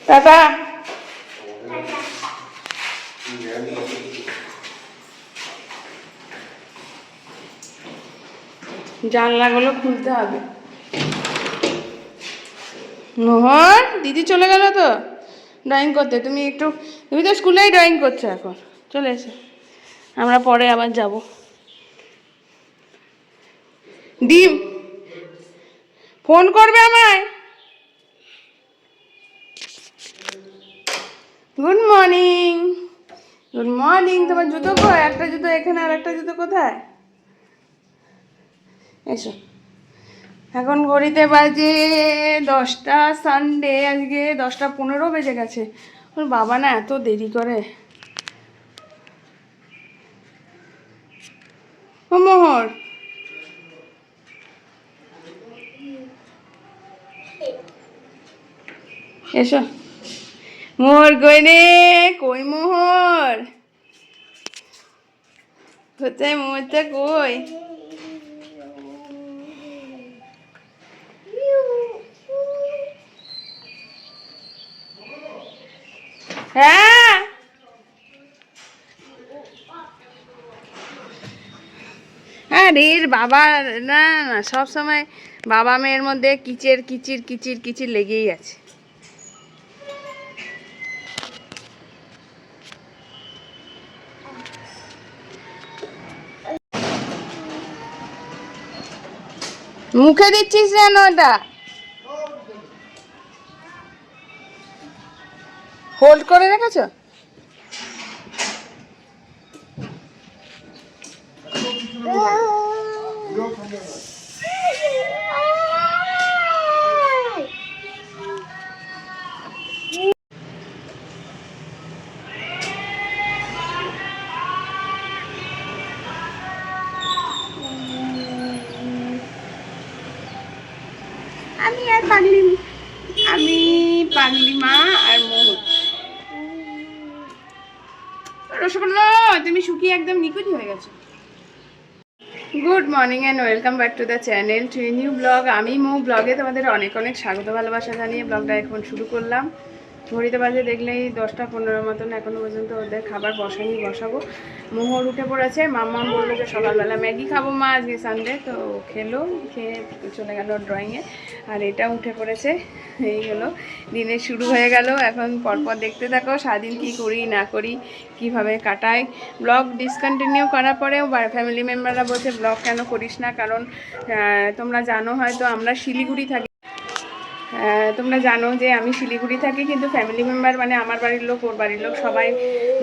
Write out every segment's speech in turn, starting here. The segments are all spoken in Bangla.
টাটা। জানলাগুলো খুলতে হবে। মোহর দিদি চলে গেল তো ড্রয়িং করতে। তুমি তো স্কুলেই ড্রয়িং করছো এখন, চলে এসো। আমরা পরে আবার যাব। ডিম ফোন করবে আমায়। Good morning. Good morning. তোমার জুতো কই? একটা জুতো এখানে আর একটা জুতো কোথায়? এসো। এখন ঘড়িতে বাজে 10টা, সানডে আজকে 10টা 15 বেজে গেছে। ওর বাবা না এত দেরি করে। ও মোহর, এসো। মোহর কই রে? কই মোহর? কোথায় মোহরটা কই? হ্যাঁ হ্যাঁ রে বাবা। না না, সব সময় বাবা মেয়ের মধ্যে কিচির কিচির কিচির কিচির লেগেই আছে। মুখে দিচ্ছিস যেন ওটা হোল্ড করে রেখেছো। আমি আর পাগলি, আমি পাগলি মা আর মোহর। রসগোল্লা তুমি শুকিয়ে একদম নিখুঁত হয়ে গেছো। Good morning and welcome back to the channel, two new blog. আমি মৌ ব্লগে তোমাদের অনেক অনেক স্বাগত ভালোবাসা জানিয়ে ব্লগটা এখন শুরু করলাম। ঘড়িতে বাজে দেখলেই 10টা 15 মতন। এখনও পর্যন্ত ওদের খাবার বসাবো। মোহর উঠে পড়েছে। মাম্মা বললো যে সকালবেলা ম্যাগি খাবো মা, আজকে সানডে। তো খেলো, খেয়ে চলে গেল ড্রয়িংয়ে। আর এটা উঠে পড়েছে। এই হলো দিনের শুরু হয়ে গেল। এখন পরপর দেখতে থাকো সারাদিন কী করি না করি, কিভাবে কাটাই। ব্লগ ডিসকন্টিনিউ করার পরেও ফ্যামিলি মেম্বাররা বলছে ব্লগ কেন করিস না, কারণ তোমরা জানো হয়তো আমরা শিলিগুড়ি থাকি। তোমরা জানো যে আমি শিলিগুড়ি থাকি, কিন্তু ফ্যামিলি মেম্বার মানে আমার বাড়ির লোক, ওর বাড়ির লোক সবাই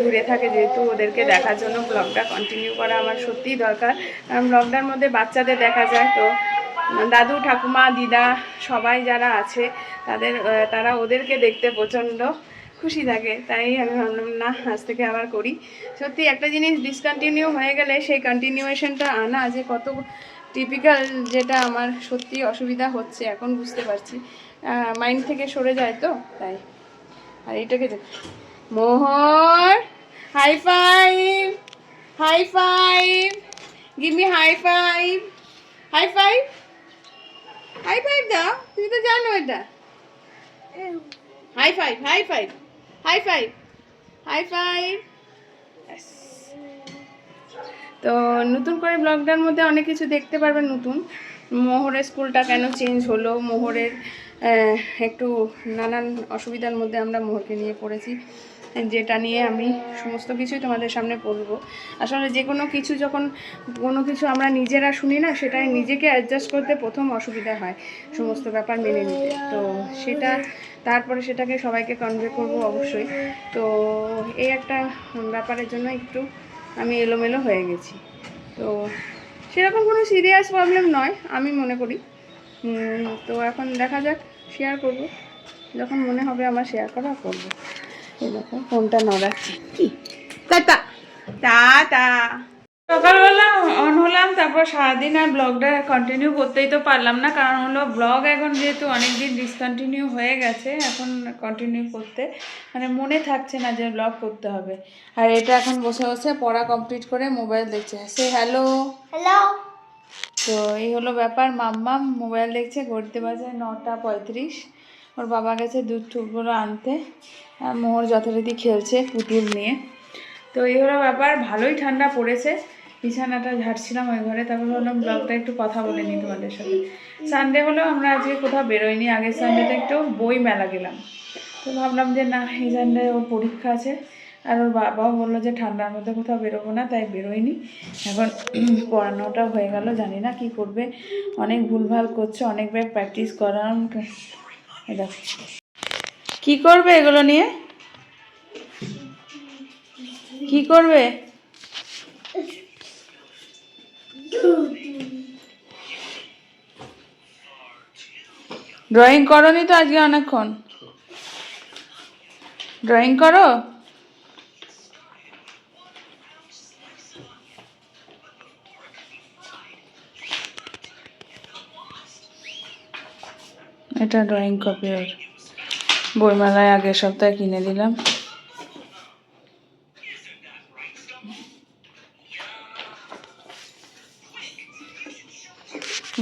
দূরে থাকে। যেহেতু ওদেরকে দেখার জন্য ব্লগটা কন্টিনিউ করা আমার সত্যিই দরকার। কারণ ব্লগটার মধ্যে বাচ্চাদের দেখা যায়, তো দাদু ঠাকুমা দিদা সবাই যারা আছে তারা ওদেরকে দেখতে প্রচণ্ড খুশি থাকে। তাই আমি ভাবলাম না, আজ থেকে আবার করি। সত্যি একটা জিনিস ডিসকন্টিনিউ হয়ে গেলে সেই কন্টিনিউয়েশনটা আনা যে কত টিপিক্যাল, যেটা আমার সত্যি অসুবিধা হচ্ছে এখন বুঝতে পারছি। মাইন্ড থেকে সরে যায় তো তাই। আর এইটাকে মোহর, high five, high five, give me high five, high five, high five দাও। তুমি তো জানো এটা। High five, high five, high five, high five. তো নতুন করে ব্লগটার মধ্যে অনেক কিছু দেখতে পারবেন নতুন। মোহরের স্কুলটা কেন চেঞ্জ হলো, মোহরের একটু নানান অসুবিধার মধ্যে আমরা মোহরকে নিয়ে পড়েছি, যেটা নিয়ে আমি সমস্ত কিছুই তোমাদের সামনে বলবো। আসলে যে কোনো কিছু যখন কোনো কিছু আমরা নিজেরা শুনি না, সেটাই নিজেকে অ্যাডজাস্ট করতে প্রথম অসুবিধা হয়, সমস্ত ব্যাপার মেনে নিতে। তো তারপরে সেটাকে সবাইকে কনভে করব অবশ্যই। তো এই একটা ব্যাপারের জন্য একটু আমি এলোমেলো হয়ে গেছি। তো সেরকম কোনো সিরিয়াস প্রবলেম নয় আমি মনে করি। তো এখন দেখা যাক, শেয়ার করব যখন মনে হবে আমার শেয়ার করা করবো। এই দেখো ফোনটা নড়াচ্ছি কি। Tata tata. সকালবেলা অন হলাম, তারপর সারাদিন আর ব্লগটা কন্টিনিউ করতেই তো পারলাম না, কারণ হলো ব্লগ এখন যেহেতু অনেক দিন ডিসকন্টিনিউ হয়ে গেছে, এখন কন্টিনিউ করতে মানে মনে থাকছে না যে ব্লগ করতে হবে। আর এটা এখন বসে বসে পড়া কমপ্লিট করে মোবাইল দেখছে। সে হ্যালো হ্যালো। তো এই হলো ব্যাপার। মাম্মাম মোবাইল দেখছে। ঘড়িতে বাজে 9টা 35। ওর বাবা গেছে দুধ টুকগুলো আনতে, আর মোহর যথারীতি খেলছে পুতুল নিয়ে। তো এই হলো ব্যাপার, ভালোই ঠান্ডা পড়েছে। বিছানাটা ঝাড়ছিলাম ওই ঘরে, তারপর হলো ব্লগটা একটু কথা বলে নিই তোমাদের সাথে। সানডে হলো আমরা আজকে কোথাও বেরোইনি, আগের সানডেতে একটু বই মেলা গেলাম। তো ভাবলাম যে না, এই সানডে ওর পরীক্ষা আছে, আর ওর বাবাও বললো যে ঠান্ডার মধ্যে কোথাও বেরোবো না, তাই বেরোয়নি। এখন পড়ানোটা হয়ে গেল, জানি না কি করবে, অনেক ভুলভাল করছে, অনেকবার প্র্যাকটিস করাম। দেখো কী করবে এগুলো নিয়ে, কি করবে? ড্রয়িং করোনি তো আজকে অনেকক্ষণ? ড্রয়িং করো। এটা ড্রয়িং কপি ওর, বইমেলায় আগের সপ্তাহে কিনে দিলাম।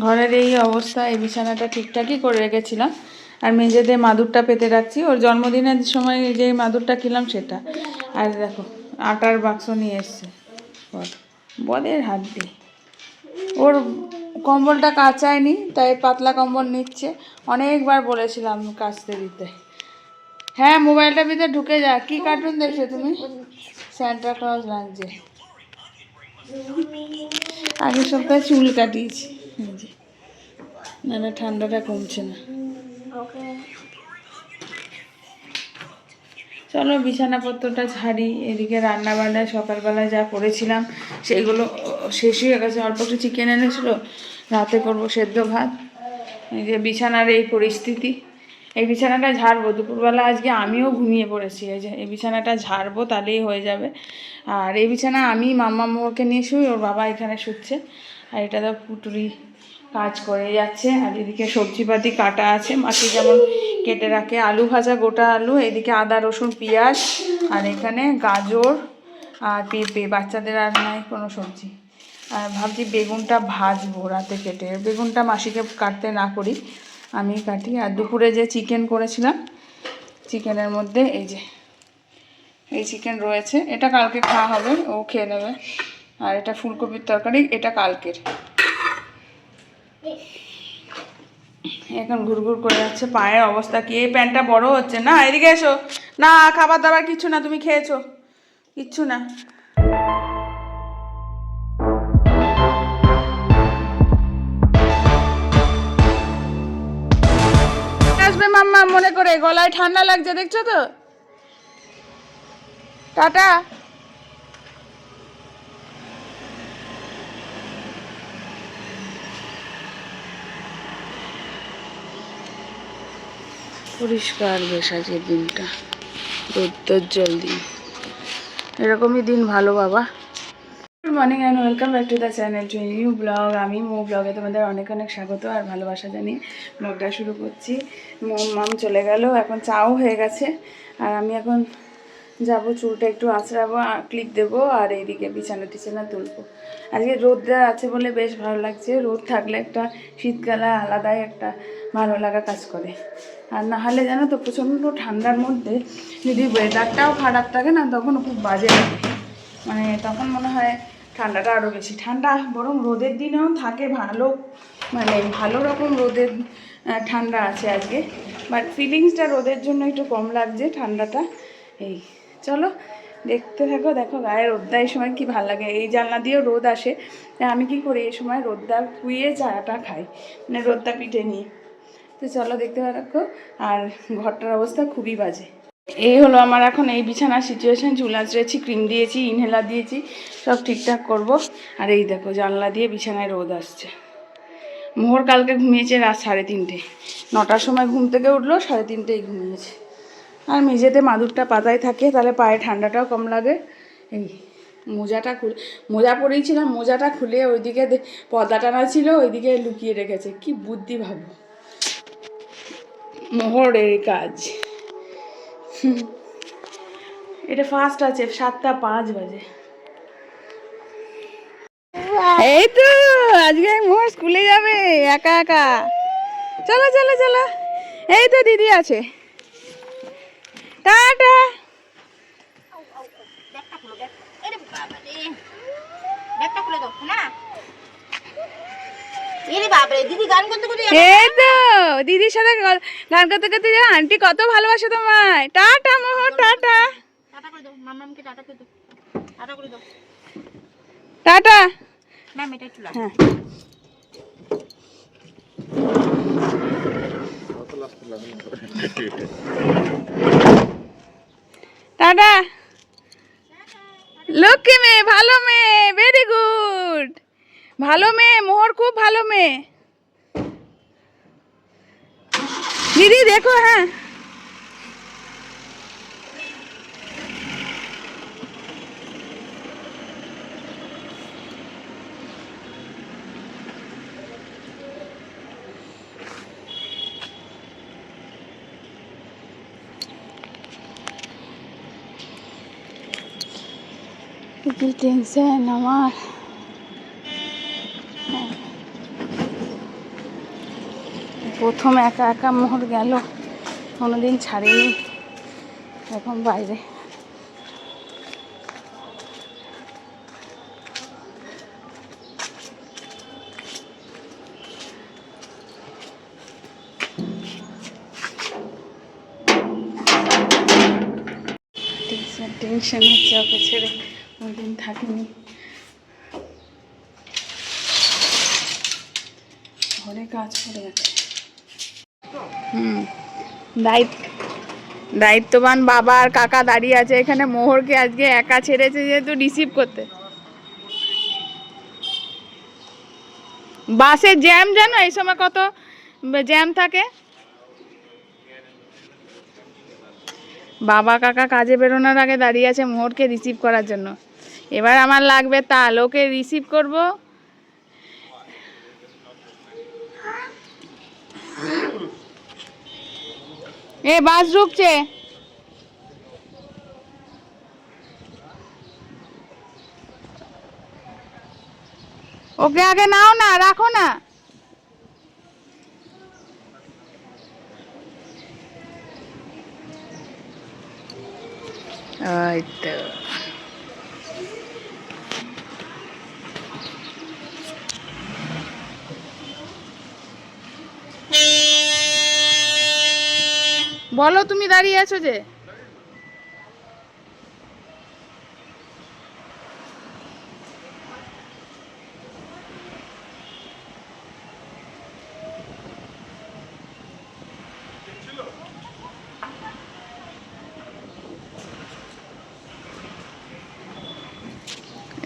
ঘরের এই অবস্থা, এই বিছানাটা ঠিকঠাকই করে রেখেছিলাম, আর মেঝেতে মাদুরটা পেতে রাখছি। ওর জন্মদিনের সময় যে মাদুরটা কিনলাম সেটা। আর দেখো আটার বাক্স নিয়ে এসছে, বদের হাড্ডি। ওর কম্বলটা কাচায়নি, তাই পাতলা কম্বল নিচ্ছে। অনেকবার বলেছিলাম কাচতে দিতে। হ্যাঁ, মোবাইলটার ভিতরে ঢুকে যা। কি কার্টুন দেখছো তুমি? স্যান্টা ক্লজ লাগছে। আগের সপ্তাহে চুল কাটিয়েছি, না ঠান্ডাটা কমছে না। চলো বিছানাপত্রটা ঝাড়ি, এদিকে রান্নাবান্নায় সকালবেলায় যা করেছিলাম সেইগুলো শেষই হয়ে গেছে। অল্প একটু চিকেন এনেছিলো, রাতে করবো সেদ্ধ ভাত। এই যে বিছানার এই পরিস্থিতি, এই বিছানাটা ঝাড়বো দুপুরবেলা। আজকে আমিও ঘুমিয়ে পড়েছি, এই যে এই বিছানাটা ঝাড়বো, তাহলেই হয়ে যাবে। আর এই বিছানা আমি মাম্মা মোড়কে নিয়ে শুই, ওর বাবা এখানে শুচ্ছে। আর এটা তো পুটুরি কাজ করে যাচ্ছে। আর এদিকে সবজিপাতি কাটা আছে, মাটি যেমন কেটে রাখে, আলু ভাজা, গোটা আলু, এদিকে আদা রসুন পেঁয়াজ, আর এখানে গাজর আর পেঁপে। বাচ্চাদের আর নাই কোনো সবজি। আর ভাবছি বেগুনটা ভাজবো রাতে কেটে, বেগুনটা মাসিকে কাটতে না করি, আমি কাটি। আর দুপুরে যে চিকেন করেছিলাম, চিকেনের মধ্যে এই যে এই চিকেন রয়েছে, এটা কালকে খাওয়া হবে, ও খেয়ে নেবে। আর এটা ফুলকপির তরকারি, এটা কালকের। এখন ঘুরঘুর করে যাচ্ছে, পায়ের অবস্থা কি। এই প্যান্টটা বড় হচ্ছে না, এদিকে এসো না, খাবার দাবার কিছু না, তুমি খেয়েছো কিচ্ছু না। আসবে মাম্মা, মনে করে, গলায় ঠান্ডা লাগছে দেখছো তো। টাটা। পরিষ্কার বেশ আজকের দিনটা, রৌদ্রোজ্জ্বল দিন, এরকমই দিন ভালো বাবা। Good morning and welcome back to the channel to new blog. আমি মো ব্লগে তোমাদের অনেক অনেক স্বাগত আর ভালোবাসা জানিয়ে ব্লগটা শুরু করছি। মাম চলে গেল, এখন চাও হয়ে গেছে। আর আমি এখন যাব, চুলটা একটু আঁচড়াবো, ক্লিপ দেবো, আর এইদিকে বিছানা টিছানা তুলবো। আজকে রোদটা আছে বলে বেশ ভালো লাগছে। রোদ থাকলে একটা শীতকালে আলাদাই একটা ভালো লাগা কাজ করে। আর না হলে জানো তো, প্রচণ্ড ঠান্ডার মধ্যে যদি ওয়েদারটাও খারাপ থাকে না, তখন খুব বাজে লাগে। মানে তখন মনে হয় ঠান্ডাটা আরও বেশি। ঠান্ডা বরং রোদের দিনেও থাকে ভালো, মানে ভালো রকম রোদের ঠান্ডা আছে আজকে, বাট ফিলিংসটা রোদের জন্য একটু কম লাগছে ঠান্ডাটা। এই চলো দেখতে থাকো, দেখো গায়ে রোদটা এই সময় কী ভালো লাগে। এই জানলা দিয়েও রোদ আসে, আমি কি করি এই সময় রোদটা পুইয়ে চাটা খাই, মানে রোদটা পিঠে নিয়ে। তো চলো দেখতে থাকো। আর ঘরটার অবস্থা খুবই বাজে। এই হলো আমার এখন এই বিছানার সিচুয়েশান। চুল আঁচড়েছি, ক্রিম দিয়েছি, ইনহেলার দিয়েছি, সব ঠিকঠাক করব। আর এই দেখো জানলা দিয়ে বিছানায় রোদ আসছে। মোহর কালকে ঘুমিয়েছে রাত 3:30, 9টার সময় ঘুম থেকে উঠলো, 3:30 ঘুমিয়েছে। আর মেঝেতে মাদুরটা পাতায় থাকে, তাহলে পায়ে ঠান্ডাটাও কম লাগে। এই মোজাটা খুলে, মোজা পরেইছিলাম, মোজাটা খুলে ওইদিকে পর্দা টানা ছিল, ওইদিকে লুকিয়ে রেখেছে। কি বুদ্ধি ভাবো মোহরের কাজ। এটা ফার্স্ট আছে, 7:05 বাজে। এই তো আজকে মোহর স্কুলে যাবে একা একা। চলো চলো চলো, এই তো দিদি আছে, টাটা। এই তো দিদির সাথে গান করতে করতে যাও, আন্টি কত ভালোবাসে তোমায়। টাটা মোহর, টাটা টাটা। হ্যাঁ টাটা। লক্ষ্মী মেয়ে, ভালো মেয়ে, ভেরি গুড, ভালো মেয়ে মোহর, খুব ভালো মেয়ে। দিদি দেখো, হ্যাঁ কি টেনশন আমার। প্রথম একা একা মোহর গেল, কোনোদিন ছাড়িনি, এখন বাইরে। টেনশন হচ্ছে ওকে ছেড়ে, কোনোদিন থাকিনি। ঘরে কাজ করে আছে। দায়িত্ববান বাবা আর কাকা দাঁড়িয়ে আছে এখানে, মোহরকে আজকে একা ছেড়েছে যেহেতু রিসিভ করতে। বাসে জ্যাম, জানো এই সময় কত জ্যাম থাকে। বাবা কাকা কাজে বেরোনোর আগে দাঁড়িয়ে আছে মোহরকে রিসিভ করার জন্য। এবার আমার লাগবে তাল, ওকে রিসিভ করব। এ বাস ঢুকছে, ওকে আগে নাও না, রাখো না। ওই তো বলো, তুমি দাঁড়িয়ে আছো যে।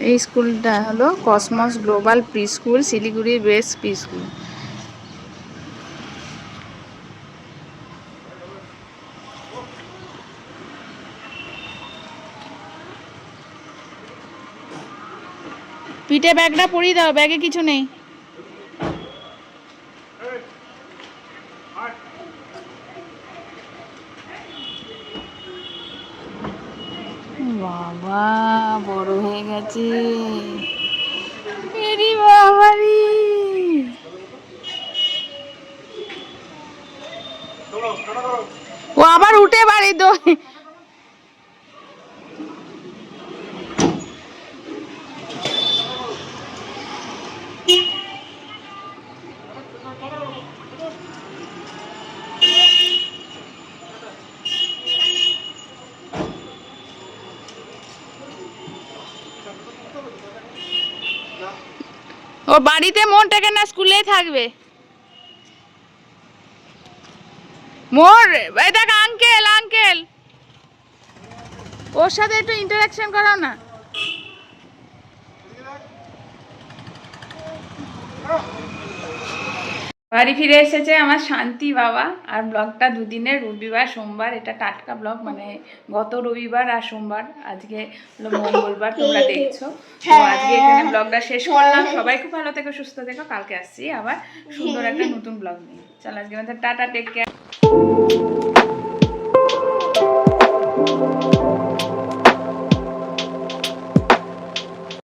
এই স্কুলটা হলো কসমস গ্লোবাল প্রি স্কুল, শিলিগুড়ির বেস্ট প্রি স্কুল। পিঠে ব্যাগটা পরিয়ে দাও, ব্যাগে কিছু নেই। বাবা বড় হয়ে গেছে, এরি বাবারি। ও আবার উঠে বাড়ি তো। ও বাড়িতে মন টেকে না, স্কুলেই থাকবে। মোর এই দেখ, আঙ্কেল আঙ্কেল, ওর সাথে একটু ইন্টারাকশন করাও না। বাড়ি ফিরে এসেছে আমার শান্তি বাবা। আর ব্লগটা দুদিনের, রবিবার সোমবার, এটা টাটকা ব্লগ, মানে গত রবিবার আর সোমবার, আজকে হলো মঙ্গলবার, তোমরা দেখছো। তো আজকে এখানে ব্লগটা শেষ করলাম। সবাই খুব ভালো থেকো, সুস্থ থেকো, কালকে আসছি আবার সুন্দর একটা নতুন ব্লগ নিয়ে। চল আজকে আমাদের টাটা, টেক কেয়ার।